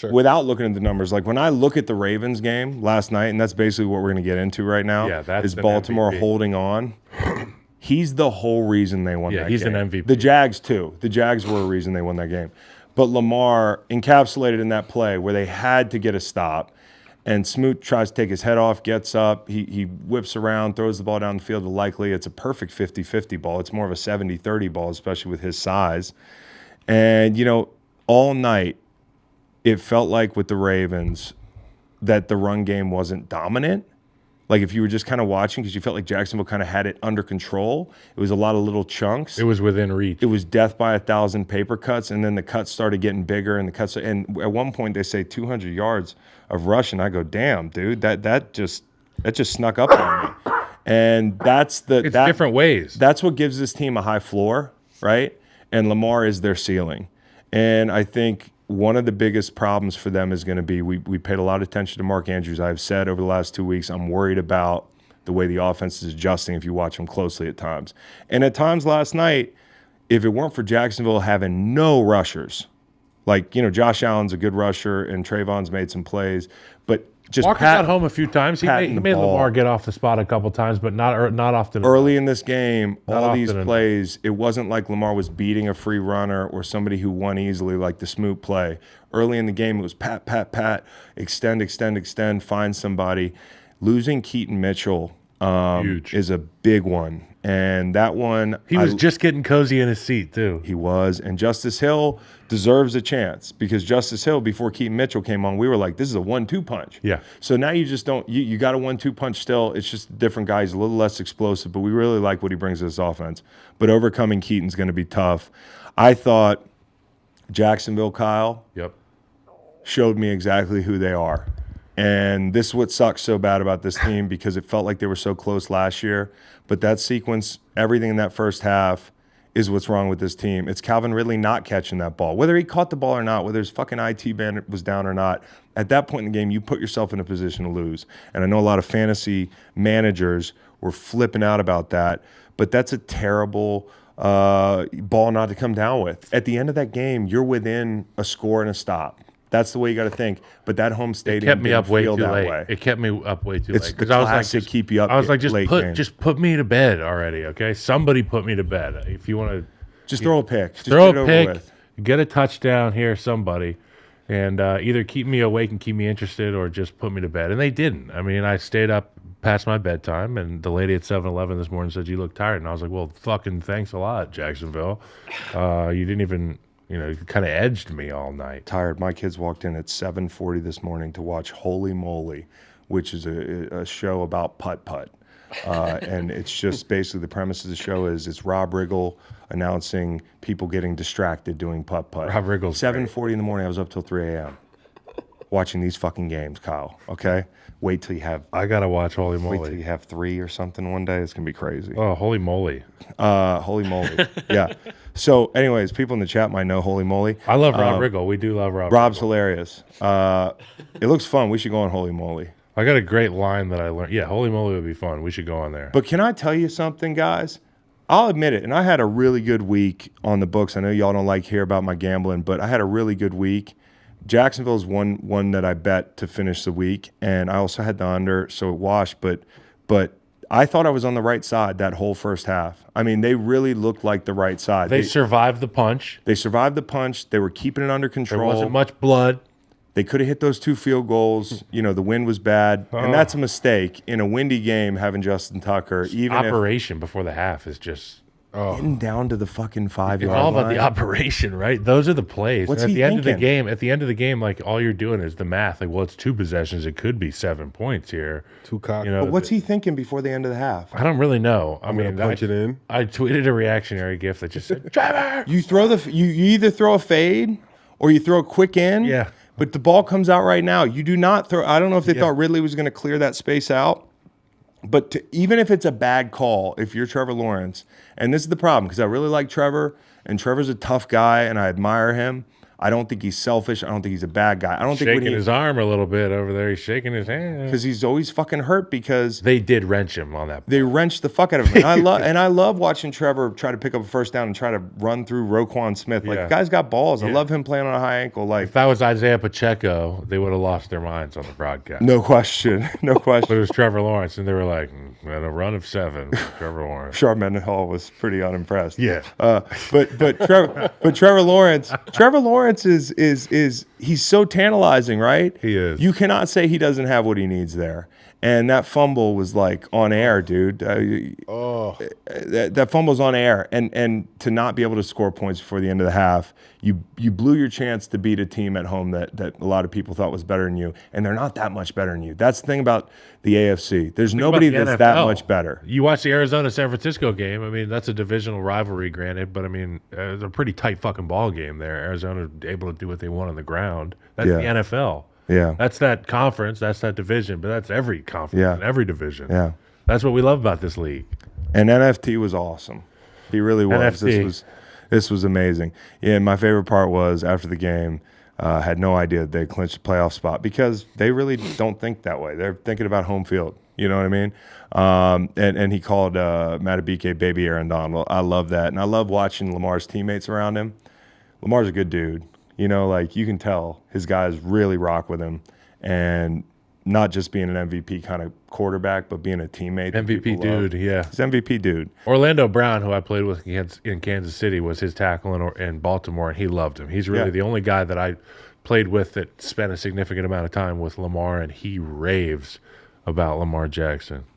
Sure. without looking at the numbers, like when I look at the Ravens game last night, and that's basically what we're going to get into right now, is Baltimore holding on. He's the whole reason they won that game. Yeah, he's an MVP. The Jags, too. The Jags were a reason they won that game. But Lamar encapsulated in that play where they had to get a stop, and Smoot tries to take his head off, gets up, he whips around, throws the ball down the field. Likely it's a perfect 50-50 ball. It's more of a 70-30 ball, especially with his size. And, all night, it felt like with the Ravens that the run game wasn't dominant. Like if you were just kind of watching because you felt like Jacksonville kind of had it under control. It was a lot of little chunks. It was within reach. It was death by 1,000 paper cuts, and then the cuts started getting bigger, and and at one point they say 200 yards of rushing. I go, damn, dude, that just snuck up on me. And it's different ways. That's what gives this team a high floor, right? And Lamar is their ceiling. And I think one of the biggest problems for them is going to be we paid a lot of attention to Mark Andrews. I've said over the last 2 weeks, I'm worried about the way the offense is adjusting if you watch them closely at times. And at times last night, if it weren't for Jacksonville having no rushers, like, Josh Allen's a good rusher and Trayvon's made some plays, but just Walker got home a few times. He made ball. Lamar get off the spot a couple times, but not often. Early in this game, Not these often plays, it wasn't like Lamar was beating a free runner or somebody who won easily like the Smoot play. Early in the game, it was pat, pat, pat, extend, find somebody. Losing Keaton Mitchell is a big one. And that one... He was just getting cozy in his seat, too. He was. And Justice Hill deserves a chance because Justice Hill, before Keaton Mitchell came on, we were like, this is a 1-2 punch. Yeah. So now you just don't... You got a 1-2 punch still. It's just a different guy. He's a little less explosive, but we really like what he brings to this offense. But overcoming Keaton's going to be tough. I thought Jacksonville, Kyle, showed me exactly who they are. And this is what sucks so bad about this team because it felt like they were so close last year. But that sequence, everything in that first half is what's wrong with this team. It's Calvin Ridley not catching that ball. Whether he caught the ball or not, whether his fucking IT band was down or not, at that point in the game, you put yourself in a position to lose. And I know a lot of fantasy managers were flipping out about that. But that's a terrible ball not to come down with. At the end of that game, you're within a score and a stop. That's the way you got to think. But that home stadium kept me up way too late. Way. It kept me up way too late. It's the classic keep you up. I was like, just just put me to bed already, okay? Somebody put me to bed. If you want to, just throw a pick. Just throw a pick. Get a touchdown here, somebody, and either keep me awake and keep me interested, or just put me to bed. And they didn't. I mean, I stayed up past my bedtime, and the lady at 7-Eleven this morning said you look tired, and I was like, well, fucking thanks a lot, Jacksonville. You didn't even. You kind of edged me all night. Tired. My kids walked in at 7:40 this morning to watch Holy Moly, which is a show about putt-putt. And it's just basically the premise of the show is it's Rob Riggle announcing people getting distracted doing putt-putt. Rob Riggle's 7:40 in the morning. I was up till 3 a.m. watching these fucking games, Kyle. Okay? Wait till you have... I got to watch Holy Moly. Wait till you have 3 or something one day. It's going to be crazy. Oh, Holy Moly. Holy Moly. Yeah. So, anyways, people in the chat might know Holy Moly. I love Rob Riggle. We do love Rob Rob's Riggle. Hilarious. It looks fun. We should go on Holy Moly. I got a great line that I learned. Yeah, Holy Moly would be fun. We should go on there. But can I tell you something, guys? I'll admit it. And I had a really good week on the books. I know y'all don't like to hear about my gambling, but I had a really good week. Jacksonville's one that I bet to finish the week, and I also had the under, so it washed. But I thought I was on the right side that whole first half. I mean, they really looked like the right side. They survived the punch. They survived the punch. They were keeping it under control. There wasn't much blood. They could have hit those 2 field goals. The wind was bad, and that's a mistake in a windy game. Having Justin Tucker, even operation before the half is just. Getting down to the fucking 5-yard line. It's all about the operation, right? Those are the plays. What's at he the end thinking? At the end of the game, like all you're doing is the math. Like, well, it's 2 possessions. It could be 7 points here. 2 cock. But what's he thinking before the end of the half? I don't really know. I mean, punch it in. I tweeted a reactionary gif that just said, "Trevor." You either throw a fade or you throw a quick in. Yeah. But the ball comes out right now. You do not throw. I don't know if they thought Ridley was going to clear that space out. But even if it's a bad call, if you're Trevor Lawrence, and this is the problem, because I really like Trevor, and Trevor's a tough guy, and I admire him, I don't think he's selfish. I don't think he's a bad guy. I don't think Shaking his arm a little bit over there. He's shaking his hand. because he's always fucking hurt because They did wrench him on that. they wrenched the fuck out of him. And I love watching Trevor try to pick up a first down and try to run through Roquan Smith. Like, Yeah. the guy's got balls. I Yeah. love him playing on a high ankle. Like, If that was Isaiah Pacheco, they would have lost their minds on the broadcast. no question. No But question. it was Trevor Lawrence, and they were like, "At a run of 7, Trevor Lawrence." Sharp Mendenhall was pretty unimpressed. Yeah. But Trevor Lawrence is he's so tantalizing, right? He is. You cannot say he doesn't have what he needs there. And that fumble was like on air, dude. That fumble's on air, and to not be able to score points before the end of the half, you blew your chance to beat a team at home that a lot of people thought was better than you, and they're not that much better than you. That's the thing about the AFC. There's nobody about the that's that NFL. much better. You watch the Arizona-San Francisco game. I mean, that's a divisional rivalry, granted, but I mean, it's a pretty tight fucking ball game there. Arizona able to do what they want on the ground. That's the Yeah. NFL. Yeah. That's that conference. That's that division. But that's every conference Yeah. and every division. Yeah. That's what we love about this league. And NFT was awesome. He really was. NFT. This was amazing. Yeah, and my favorite part was after the game, had no idea that they clinched a playoff spot because they really don't think that way. They're thinking about home field. You know what I mean? And he called Matabike Baby Aaron Donald. I love that. And I love watching Lamar's teammates around him. Lamar's a good dude. You know, like, you can tell his guys really rock with him. And not just being an MVP kind of quarterback, but being a teammate. that MVP people love. dude, yeah. He's MVP dude. Orlando Brown, who I played with in Kansas City, was his tackle in Baltimore, and he loved him. He's really Yeah. the only guy that I played with that spent a significant amount of time with Lamar, and he raves about Lamar Jackson.